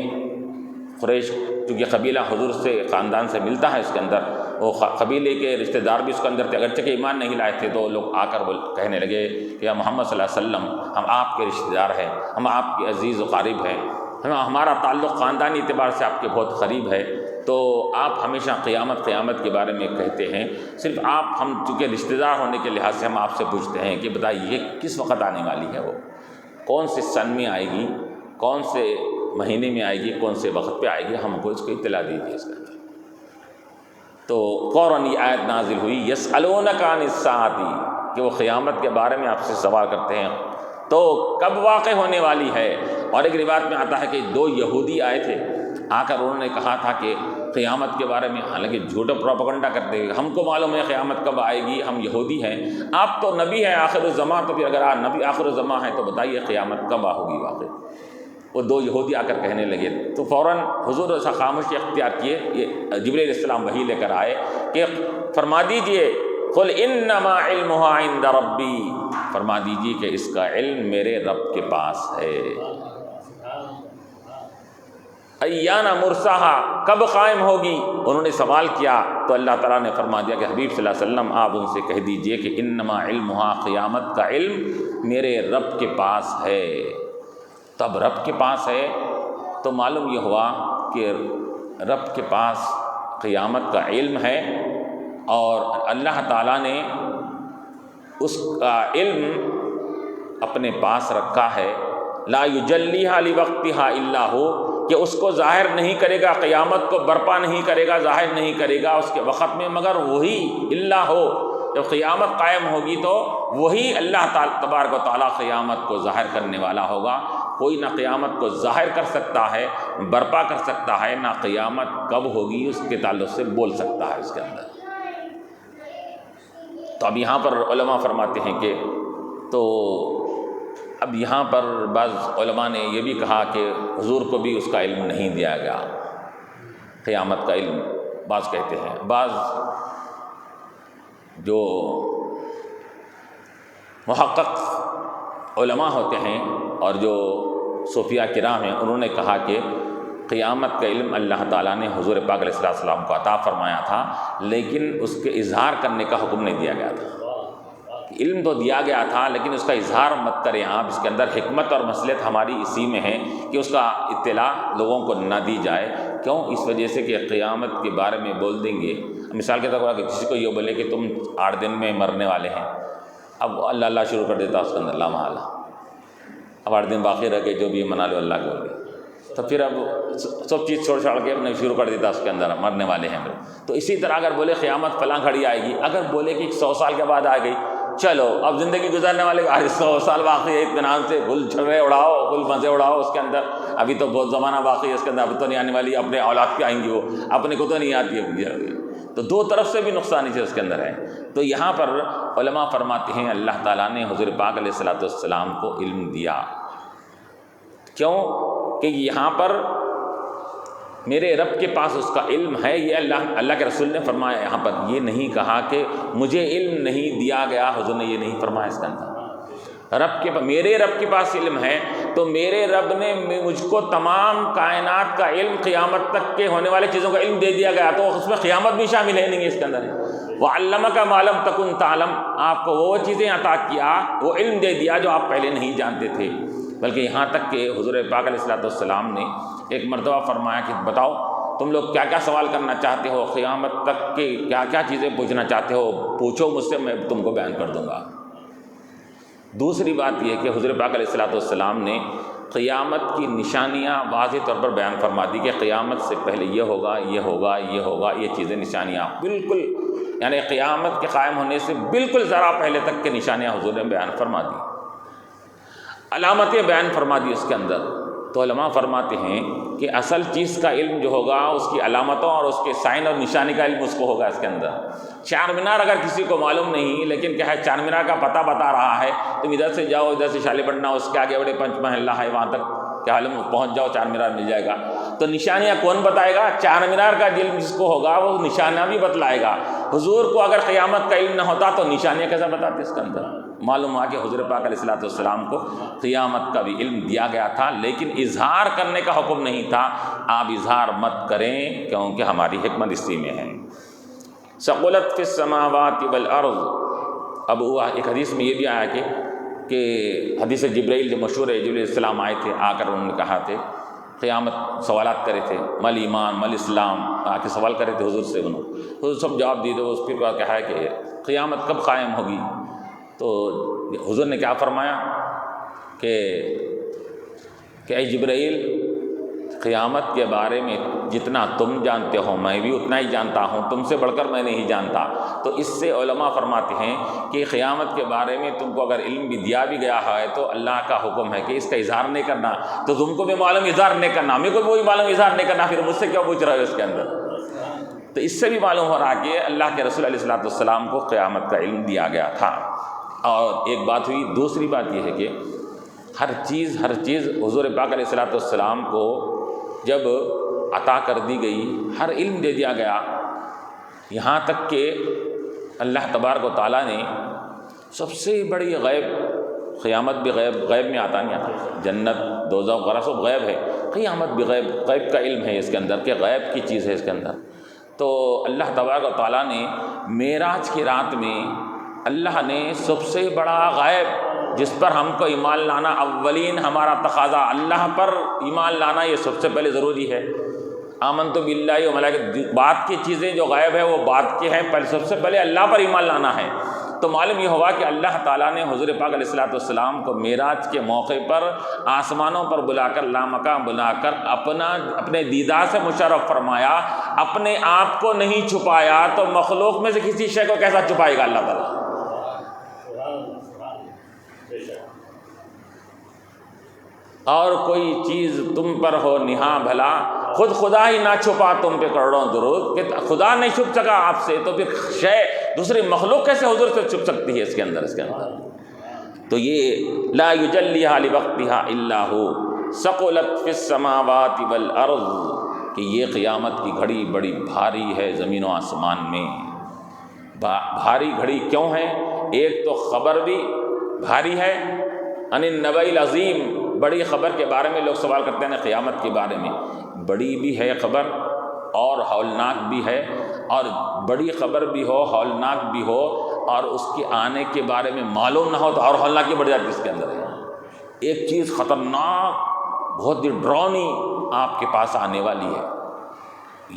قریش چونکہ قبیلہ حضور سے خاندان سے ملتا ہے، اس کے اندر وہ قبیلے کے رشتہ دار بھی اس کے اندر تھے، اگرچہ کہ ایمان نہیں لائے تھے، تو لوگ آ کر کہنے لگے کہ یا محمد صلی اللہ علیہ وسلم، ہم آپ کے رشتہ دار ہیں، ہم آپ کے عزیز و قریب ہیں، ہمارا تعلق خاندانی اعتبار سے آپ کے بہت قریب ہے، تو آپ ہمیشہ قیامت کے بارے میں کہتے ہیں، صرف آپ، ہم چونکہ رشتہ دار ہونے کے لحاظ سے ہم آپ سے پوچھتے ہیں کہ بتائیے کس وقت آنے والی ہے، وہ کون سے سن میں آئے گی، کون سے مہینے میں آئے گی، کون سے وقت پہ آئے گی، ہم کو اس کو اطلاع دیجیے اس کا۔ تو فوراً یہ آیت نازل ہوئی، یسألونک عن الساعۃ، کہ وہ قیامت کے بارے میں آپ سے سوال کرتے ہیں تو کب واقع ہونے والی ہے۔ اور ایک روایت میں آتا ہے کہ دو یہودی آئے تھے، آ کر انہوں نے کہا تھا کہ قیامت کے بارے میں، حالانکہ جھوٹا پروپیگنڈا کرتے ہیں، ہم کو معلوم ہے قیامت کب آئے گی، ہم یہودی ہیں، آپ تو نبی ہیں آخر الزماں، تو پھر اگر آپ نبی آخر الزماں ہیں تو بتائیے قیامت کب ہوگی واقع۔ وہ دو یہودی آ کر کہنے لگے، تو فوراً حضور ایسا خاموشی اختیار کیے، یہ جبرائیل علیہ السلام وحی لے کر آئے کہ فرما دیجئے قل انما علمها عند ربی، فرما دیجئے کہ اس کا علم میرے رب کے پاس ہے۔ ایان مرساہا، کب قائم ہوگی، انہوں نے سوال کیا، تو اللہ تعالیٰ نے فرما دیا کہ حبیب صلی اللہ علیہ وسلم آپ ان سے کہہ دیجئے کہ انما علمها، قیامت کا علم میرے رب کے پاس ہے۔ تب رب کے پاس ہے تو معلوم یہ ہوا کہ رب کے پاس قیامت کا علم ہے، اور اللہ تعالیٰ نے اس کا علم اپنے پاس رکھا ہے، لا یجلیہا لوقتہا الا ہو، کہ اس کو ظاہر نہیں کرے گا، قیامت کو برپا نہیں کرے گا، ظاہر نہیں کرے گا اس کے وقت میں مگر وہی، الا ہو، جب قیامت قائم ہوگی تو وہی اللہ تعالیٰ تبارک و تعالیٰ قیامت کو ظاہر کرنے والا ہوگا۔ کوئی نہ قیامت کو ظاہر کر سکتا ہے، برپا کر سکتا ہے، نہ قیامت کب ہوگی اس کے تعلق سے بول سکتا ہے اس کے اندر۔ تو اب یہاں پر علماء فرماتے ہیں کہ تو اب یہاں پر بعض علماء نے یہ بھی کہا کہ حضور کو بھی اس کا علم نہیں دیا گیا، قیامت کا علم، بعض کہتے ہیں، بعض جو محقق علماء ہوتے ہیں اور جو صوفیہ کرام ہیں، انہوں نے کہا کہ قیامت کا علم اللہ تعالیٰ نے حضور پاک علیہ السلام کو عطا فرمایا تھا، لیکن اس کے اظہار کرنے کا حکم نہیں دیا گیا تھا۔ علم تو دیا گیا تھا لیکن اس کا اظہار مت کریں آپ، اس کے اندر حکمت اور مصلحت ہماری اسی میں ہے کہ اس کا اطلاع لوگوں کو نہ دی جائے۔ کیوں؟ اس وجہ سے کہ قیامت کے بارے میں بول دیں گے، مثال کے طور پر کہ کسی کو یہ بولے کہ تم 8 دن میں مرنے والے ہیں، اب اللہ اللہ شروع کر دیتا اس کے اندر، اللہ محالہ، اب 8 دن باقی رہ گئے، جو بھی منا لو اللہ کے بول گئے، تو پھر اب سب چیز چھوڑ چھاڑ کے اپنے شروع کر دیتا اس کے اندر، مرنے والے ہیں۔ تو اسی طرح اگر بولے قیامت فلاں گھڑی آئے گی، اگر بولے کہ 100 سال کے بعد آ گئی، چلو اب زندگی گزارنے والے 100 سال باقی ہے، اطمینان سے گل چھڑے اڑاؤ، گل مزے اڑاؤ اس کے اندر، ابھی تو بہت زمانہ باقی ہے اس کے اندر، اب تو نہیں آنے والی، اپنے اولاد پہ آئیں گی، وہ اپنے کو تو نہیں آتی ہے۔ تو دو طرف سے بھی نقصان اس کے اندر ہے۔ تو یہاں پر علماء فرماتے ہیں اللہ تعالیٰ نے حضور پاک علیہ الصلوۃ والسلام کو علم دیا، کیوں کہ یہاں پر میرے رب کے پاس اس کا علم ہے، یہ اللہ کے رسول نے فرمایا، یہاں پر یہ نہیں کہا کہ مجھے علم نہیں دیا گیا، حضور نے یہ نہیں فرمایا اس کے اندر۔ میرے رب کے پاس علم ہے تو میرے رب نے مجھ کو تمام کائنات کا علم، قیامت تک کے ہونے والے چیزوں کا علم دے دیا گیا، تو اس میں قیامت بھی شامل ہے نہیں اس کے اندر۔ وَعَلَّمَكَ مَا لَمْ تَكُنْ تَعْلَمْ، آپ کو وہ چیزیں عطا کیا، وہ علم دے دیا جو آپ پہلے نہیں جانتے تھے۔ بلکہ یہاں تک کہ حضور پاک علیہ الصلوۃ والسلام نے ایک مرتبہ فرمایا کہ بتاؤ تم لوگ کیا کیا سوال کرنا چاہتے ہو، قیامت تک کے کیا کیا چیزیں پوچھنا چاہتے ہو، پوچھو مجھ سے، میں تم کو بیان کر دوں گا۔ دوسری بات یہ کہ حضور پاک علیہ الصلوۃ والسلام نے قیامت کی نشانیاں واضح طور پر بیان فرما دی کہ قیامت سے پہلے یہ ہوگا، یہ ہوگا، یہ ہوگا، یہ چیزیں نشانیاں بالکل، یعنی قیامت کے قائم ہونے سے بالکل ذرا پہلے تک کے نشانیاں حضور نے بیان فرما دی۔ علامتیں بیان فرما دی اس کے اندر۔ تو علماء فرماتے ہیں کہ اصل چیز کا علم جو ہوگا اس کی علامتوں اور اس کے سائن اور نشانی کا علم اس کو ہوگا اس کے اندر۔ چار مینار اگر کسی کو معلوم نہیں لیکن کیا ہے چار مینار کا پتہ بتا رہا ہے، تم ادھر سے جاؤ، ادھر سے شالی بڑھنا، اس کے آگے بڑے پنچ محلہ ہے، وہاں تک کیا علم پہنچ جاؤ، چار مینار مل جائے گا۔ تو نشانیاں کون بتائے گا؟ چار مینار کا علم جس کو ہوگا وہ نشانیاں بھی بتلائے گا۔ حضور کو اگر قیامت کا علم نہ ہوتا تو نشانیاں کیسا بتاتے اس کے اندر؟ معلوم ہوا کہ حضور پاک علیہ الصلوۃ والسلام کو قیامت کا بھی علم دیا گیا تھا، لیکن اظہار کرنے کا حکم نہیں تھا۔ آپ اظہار مت کریں کیونکہ ہماری حکمت اسی میں ہے۔ ثقلت فی السماوات والارض، اب ہوا ایک حدیث میں یہ بھی آیا کہ حدیث جبرائیل جو مشہور ہے، جبرائیل علیہ السلام آئے تھے، آ کر انہوں نے کہا تھے قیامت سوالات کرے تھے، مل ایمان مل اسلام، آ کے سوال کرے تھے حضور سے، حضور سب جواب دیے۔ اس پھر کہا ہے کہ قیامت کب قائم ہوگی؟ تو حضور نے کیا فرمایا کہ اے جبرائیل، قیامت کے بارے میں جتنا تم جانتے ہو میں بھی اتنا ہی جانتا ہوں، تم سے بڑھ کر میں نہیں جانتا۔ تو اس سے علماء فرماتے ہیں کہ قیامت کے بارے میں تم کو اگر علم بھی دیا بھی گیا ہے تو اللہ کا حکم ہے کہ اس کا اظہار نہیں کرنا، تو تم کو بھی معلوم اظہار نہیں کرنا، میرے کو بھی وہی معلوم اظہار نہیں کرنا، پھر مجھ سے کیوں پوچھ رہے ہو اس کے اندر؟ تو اس سے بھی معلوم ہو رہا کہ اللہ کے رسول علیہ الصلوۃ والسلام کو قیامت کا علم دیا گیا تھا۔ اور ایک بات ہوئی، دوسری بات یہ ہے کہ ہر چیز حضور پاک علیہ الصلوۃ والسلام کو جب عطا کر دی گئی، ہر علم دے دیا گیا، یہاں تک کہ اللہ تبارک و تعالیٰ نے سب سے بڑی غیب، قیامت بھی غیب میں آتا نہیں آتا، جنت دوزخ وغیرہ سب غیب ہے، قیامت بھی غیب کا علم ہے اس کے اندر کہ غیب کی چیز ہے اس کے اندر۔ تو اللہ تبارک و تعالیٰ نے معراج کی رات میں اللہ نے سب سے بڑا غیب جس پر ہم کو ایمان لانا، اولین ہمارا تقاضا اللہ پر ایمان لانا یہ سب سے پہلے ضروری ہے۔ آمنت باللہ و ملائکۃ، بات کی چیزیں جو غیب ہے وہ بات کی ہیں، پہلے سب سے پہلے اللہ پر ایمان لانا ہے۔ تو معلوم یہ ہوا کہ اللہ تعالیٰ نے حضور پاک علیہ الصلوۃ والسلام کو معراج کے موقع پر آسمانوں پر بلا کر، لامکان بلا کر اپنے دیدار سے مشرف فرمایا، اپنے آپ کو نہیں چھپایا، تو مخلوق میں سے کسی شے کو کیسا چھپائے گا اللہ تعالیٰ؟ اور کوئی چیز تم پر ہو نہاں بھلا، خود خدا ہی نہ چھپا تم پہ کروڑوں درود، کہ خدا نہیں چھپ سکا آپ سے تو پھر شے دوسری مخلوق کیسے حضور سے چھپ سکتی ہے اس کے اندر؟ تو یہ لا یجلیھا لوقتھا الا ہو، ثقلت فی السماوات والارض، کہ یہ قیامت کی گھڑی بڑی بھاری ہے زمین و آسمان میں۔ بھاری گھڑی کیوں ہے؟ ایک تو خبر بھی بھاری ہے، ان النبأ العظیم، بڑی خبر کے بارے میں لوگ سوال کرتے ہیں قیامت کے بارے میں، بڑی بھی ہے خبر اور ہولناک بھی ہے، اور بڑی خبر بھی ہو، ہولناک بھی ہو، اور اس کے آنے کے بارے میں معلوم نہ ہو تو اور ہولناک کی بڑھ جاتی اس کے اندر ہے۔ ایک چیز خطرناک بہت ہی ڈراؤنی آپ کے پاس آنے والی ہے،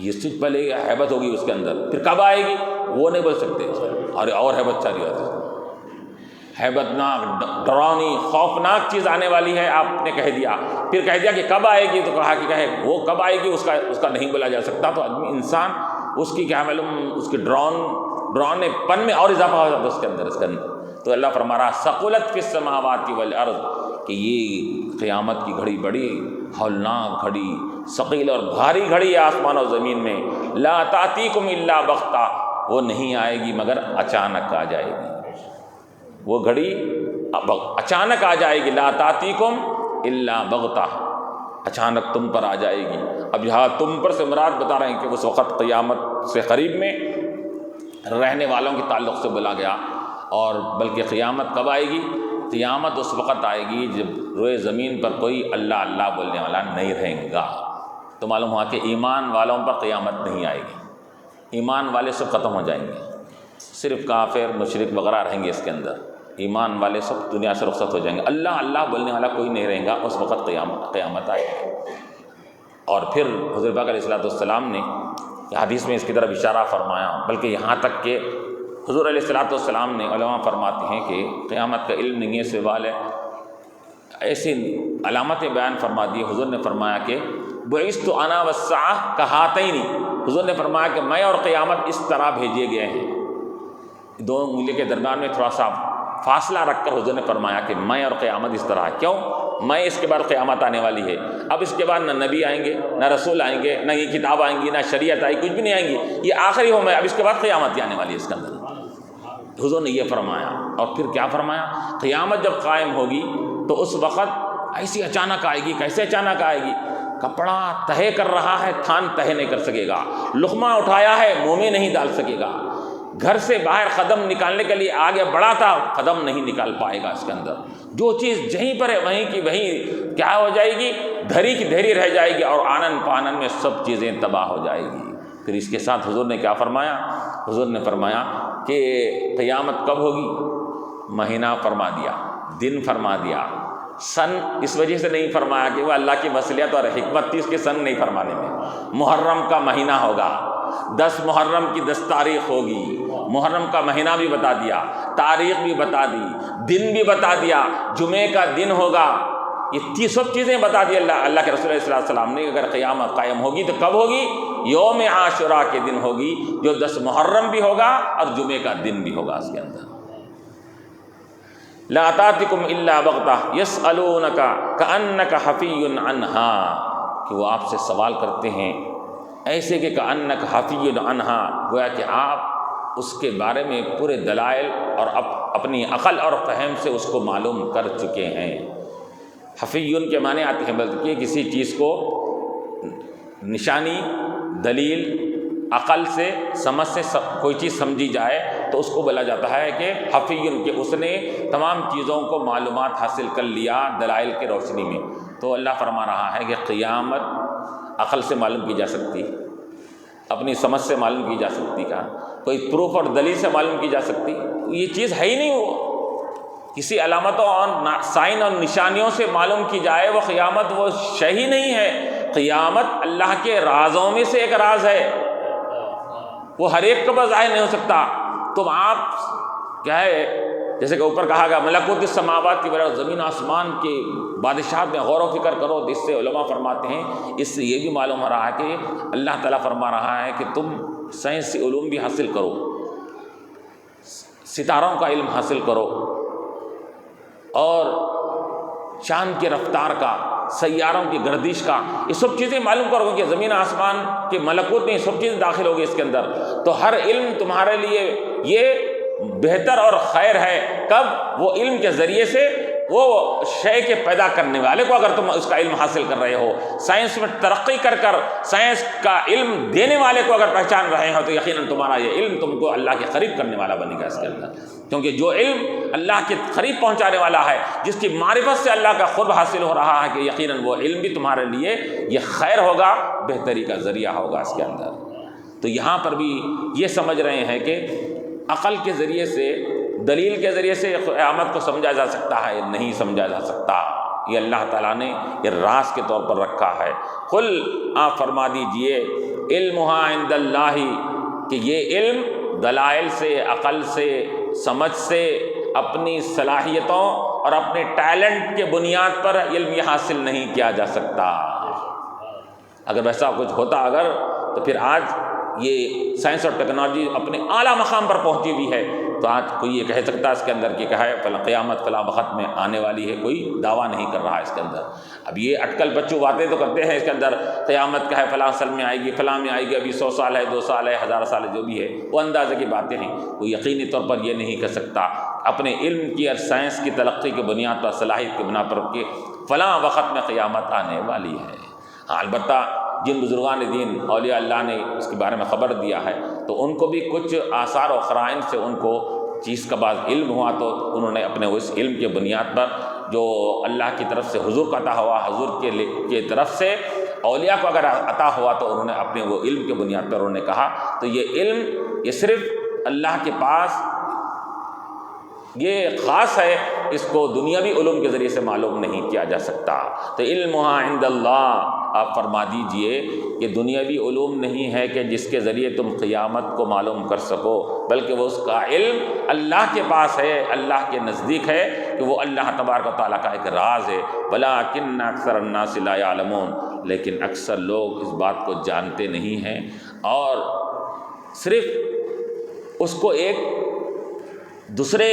یہ سچ پہلے ہیبت ہوگی اس کے اندر، پھر کب آئے گی وہ نہیں بول سکتے، اور ہیبت چالی ہوتی ہے، ہیبت ناک ڈرانی خوفناک چیز آنے والی ہے، آپ نے کہہ دیا، پھر کہہ دیا کہ کب آئے گی، تو کہا کہ وہ کب آئے گی اس کا نہیں بولا جا سکتا، تو آدمی انسان اس کی کیا معلوم، اس کی ڈرانے پن میں اور اضافہ ہو جاتا ہے اس کے اندر۔ تو اللہ فرما رہا ثقلت فی السماوات والارض، کہ یہ قیامت کی گھڑی بڑی ہولناک گھڑی، ثقیل اور بھاری گھڑی ہے آسمان اور زمین میں، لا تأتیکم الا بغتہ، وہ نہیں آئے گی مگر اچانک آ جائے گی، وہ گھڑی اچانک آ جائے گی، لا تأتیکم الا بغتہ، اچانک تم پر آ جائے گی۔ اب یہاں تم پر سے مراد بتا رہے ہیں کہ اس وقت قیامت سے قریب میں رہنے والوں کے تعلق سے بولا گیا، اور بلکہ قیامت کب آئے گی؟ قیامت اس وقت آئے گی جب روئے زمین پر کوئی اللہ اللہ بولنے والا نہیں رہے گا۔ تو معلوم ہوا کہ ایمان والوں پر قیامت نہیں آئے گی، ایمان والے سب ختم ہو جائیں گے، صرف کافر مشرک وغیرہ رہیں گے اس کے اندر، ایمان والے سب دنیا سے رخصت ہو جائیں گے، اللہ اللہ بولنے والا کوئی نہیں رہے گا، اس وقت قیامت آئے گی۔ اور پھر حضور پاک علیہ الصلوۃ والسلام نے حدیث میں اس کی طرف اشارہ فرمایا، بلکہ یہاں تک کہ حضور علیہ الصلوۃ والسلام نے، علماء فرماتے ہیں کہ قیامت کا علم نہیں ہے سوال ہے، ایسی علامتیں بیان فرما دی۔ حضور نے فرمایا کہ بعثت انا والساعہ کہاتین، حضور نے فرمایا کہ میں اور قیامت اس طرح بھیجے گئے ہیں، دو انگلی کے درمیان میں تھوڑا سا فاصلہ رکھ کر حضور نے فرمایا کہ میں اور قیامت اس طرح ہے. کیوں؟ میں اس کے بعد قیامت آنے والی ہے. اب اس کے بعد نہ نبی آئیں گے، نہ رسول آئیں گے، نہ یہ کتاب آئیں گی، نہ شریعت آئی، کچھ بھی نہیں آئیں گی. یہ آخری ہو میں، اب اس کے بعد قیامت ہی آنے والی ہے اس کے اندر. حضور نے یہ فرمایا. اور پھر کیا فرمایا؟ قیامت جب قائم ہوگی تو اس وقت ایسی اچانک آئے گی. کیسے اچانک آئے گی؟ کپڑا تہے کر رہا ہے، تھان تہے نہیں کر سکے گا. لقمہ اٹھایا ہے، منہ میں نہیں ڈال سکے گا. گھر سے باہر قدم نکالنے کے لیے آگے بڑھا تھا، قدم نہیں نکال پائے گا. اس کے اندر جو چیز جہیں پر ہے وہیں کی وہیں کیا ہو جائے گی؟ دھری کی دھری رہ جائے گی، اور آنن پانن میں سب چیزیں تباہ ہو جائے گی. پھر اس کے ساتھ حضور نے کیا فرمایا؟ حضور نے فرمایا کہ قیامت کب ہوگی؟ مہینہ فرما دیا، دن فرما دیا. سن اس وجہ سے نہیں فرمایا کہ وہ اللہ کی مصلحت اور حکمت تھی اس کے سن نہیں فرمانے میں. محرم کا مہینہ ہوگا، 10 محرم کی 10 تاریخ ہوگی. محرم کا مہینہ بھی بتا دیا، تاریخ بھی بتا دی، دن بھی بتا دیا، جمعے کا دن ہوگا. یہ سب چیزیں بتا دی اللہ کے رسول صلی اللہ علیہ وسلم نے. اگر قیامت قائم ہوگی تو کب ہوگی؟ یوم عاشوراء کے دن ہوگی، جو 10 محرم بھی ہوگا اور جمعے کا دن بھی ہوگا. اس کے اندر لا تاتکم الا بغتہ یسألونک کأنک حفی عنہا، کہ وہ آپ سے سوال کرتے ہیں ایسے کہ کأنک حفی عنہا، گویا کہ آپ اس کے بارے میں پورے دلائل اور اپنی عقل اور فہم سے اس کو معلوم کر چکے ہیں. حفیون کے معنی آتے ہیں بلکہ کسی چیز کو نشانی، دلیل، عقل سے، سمجھ سے کوئی چیز سمجھی جائے تو اس کو بولا جاتا ہے کہ حفیون، کہ اس نے تمام چیزوں کو معلومات حاصل کر لیا دلائل کی روشنی میں. تو اللہ فرما رہا ہے کہ قیامت عقل سے معلوم کی جا سکتی، اپنی سمجھ سے معلوم کی جا سکتی، کا کوئی پروف اور دلیل سے معلوم کی جا سکتی؟ یہ چیز ہے ہی نہیں. وہ کسی علامتوں اور سائن اور نشانیوں سے معلوم کی جائے وہ قیامت، وہ شے ہی نہیں ہے. قیامت اللہ کے رازوں میں سے ایک راز ہے، وہ ہر ایک کا ظاہر نہیں ہو سکتا. تم آپ کیا ہے، جیسے کہ اوپر کہا گیا ملکوت السماوات کی وجہ، زمین آسمان کے بادشاہت میں غور و فکر کرو. تو اس سے علماء فرماتے ہیں، اس سے یہ بھی معلوم ہو رہا ہے کہ اللہ تعالیٰ فرما رہا ہے کہ تم سائنسی علوم بھی حاصل کرو، ستاروں کا علم حاصل کرو، اور چاند کی رفتار کا، سیاروں کی گردش کا، یہ سب چیزیں معلوم کرو کہ زمین آسمان کے ملکوت میں یہ سب چیزیں داخل ہوگی اس کے اندر. تو ہر علم تمہارے لیے یہ بہتر اور خیر ہے. کب؟ وہ علم کے ذریعے سے وہ شے کے پیدا کرنے والے کو اگر تم اس کا علم حاصل کر رہے ہو، سائنس میں ترقی کر کر سائنس کا علم دینے والے کو اگر پہچان رہے ہو، تو یقیناً تمہارا یہ علم تم کو اللہ کے قریب کرنے والا بنے گا اس کے اندر. کیونکہ جو علم اللہ کے قریب پہنچانے والا ہے، جس کی معرفت سے اللہ کا قرب حاصل ہو رہا ہے، کہ یقیناً وہ علم بھی تمہارے لیے یہ خیر ہوگا، بہتری کا ذریعہ ہوگا اس کے اندر. تو یہاں پر بھی یہ سمجھ رہے ہیں کہ عقل کے ذریعے سے، دلیل کے ذریعے سے قیامت کو سمجھا جا سکتا ہے، نہیں سمجھا جا سکتا. یہ اللہ تعالیٰ نے یہ راز کے طور پر رکھا ہے. قل، آپ فرما دیجئے، علمھا عند اللہ، کہ یہ علم دلائل سے، عقل سے، سمجھ سے، اپنی صلاحیتوں اور اپنے ٹیلنٹ کے بنیاد پر علم یہ حاصل نہیں کیا جا سکتا. اگر ویسا کچھ ہوتا اگر، تو پھر آج یہ سائنس اور ٹیکنالوجی اپنے اعلیٰ مقام پر پہنچی ہوئی ہے. تو آج کوئی یہ کہہ سکتا ہے اس کے اندر کہ ہے فلاں قیامت فلاں وقت میں آنے والی ہے، کوئی دعویٰ نہیں کر رہا ہے اس کے اندر. اب یہ اٹکل بچوں باتیں تو کرتے ہیں اس کے اندر، قیامت کا ہے فلاں سال میں آئے گی، فلاں میں آئے گی، ابھی 100 سال ہے، 2 سال ہے، 1000 سال ہے، جو بھی ہے وہ اندازے کی باتیں ہیں. وہ یقینی طور پر یہ نہیں کر سکتا اپنے علم کی اور سائنس کی ترقی کی بنیاد پر، صلاحیت کی بنا پر کہ فلاں وقت میں قیامت آنے والی ہے. ہاں، البتہ جن بزرگان دین اولیاء اللہ نے اس کے بارے میں خبر دیا ہے، تو ان کو بھی کچھ آثار و قرائن سے ان کو چیز کا بعض علم ہوا، تو انہوں نے اپنے اس علم کے بنیاد پر جو اللہ کی طرف سے حضور کا عطا ہوا، حضور کے طرف سے اولیاء کو اگر عطا ہوا، تو انہوں نے اپنے وہ علم کے بنیاد پر انہوں نے کہا تو یہ علم یہ صرف اللہ کے پاس یہ خاص ہے، اس کو دنیاوی علوم کے ذریعے سے معلوم نہیں کیا جا سکتا. تو علمھا عند اللہ، آپ فرما دیجئے کہ دنیاوی علوم نہیں ہے کہ جس کے ذریعے تم قیامت کو معلوم کر سکو، بلکہ وہ اس کا علم اللہ کے پاس ہے، اللہ کے نزدیک ہے، کہ وہ اللہ تبارک و تعالیٰ کا ایک راز ہے. وَلَٰكِنَّ أَكْثَرَ النَّاسِ لَا يَعْلَمُونَ، لیکن اکثر لوگ اس بات کو جانتے نہیں ہیں، اور صرف اس کو ایک دوسرے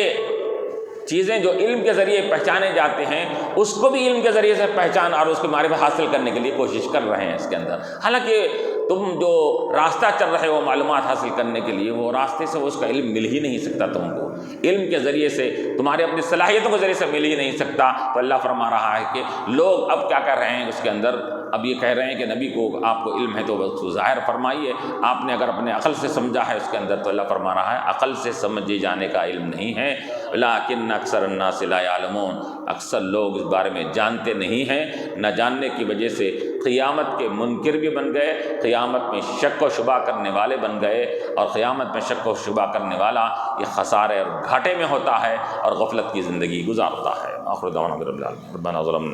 چیزیں جو علم کے ذریعے پہچانے جاتے ہیں اس کو بھی علم کے ذریعے سے پہچان اور اس کی معرفت حاصل کرنے کے لیے کوشش کر رہے ہیں اس کے اندر. حالانکہ تم جو راستہ چل رہے ہو معلومات حاصل کرنے کے لیے، وہ راستے سے اس کا علم مل ہی نہیں سکتا تم کو. علم کے ذریعے سے تمہارے اپنی صلاحیتوں کے ذریعے سے مل ہی نہیں سکتا. تو اللہ فرما رہا ہے کہ لوگ اب کیا کر رہے ہیں اس کے اندر، اب یہ کہہ رہے ہیں کہ نبی کو آپ کو علم ہے تو بس ظاہر فرمائیے. آپ نے اگر اپنے عقل سے سمجھا ہے اس کے اندر، تو اللہ فرما رہا ہے عقل سے سمجھے جانے کا علم نہیں ہے. لیکن اکثر الناس لا یعلمون، اکثر لوگ اس بارے میں جانتے نہیں ہیں. نہ جاننے کی وجہ سے قیامت کے منکر بھی بن گئے، قیامت میں شک و شبہ کرنے والے بن گئے، اور قیامت میں شک و شبہ کرنے والا یہ خسارے اور گھاٹے میں ہوتا ہے اور غفلت کی زندگی گزارتا ہے. آخر دعوانا رب العالمین ربنا ظلمنا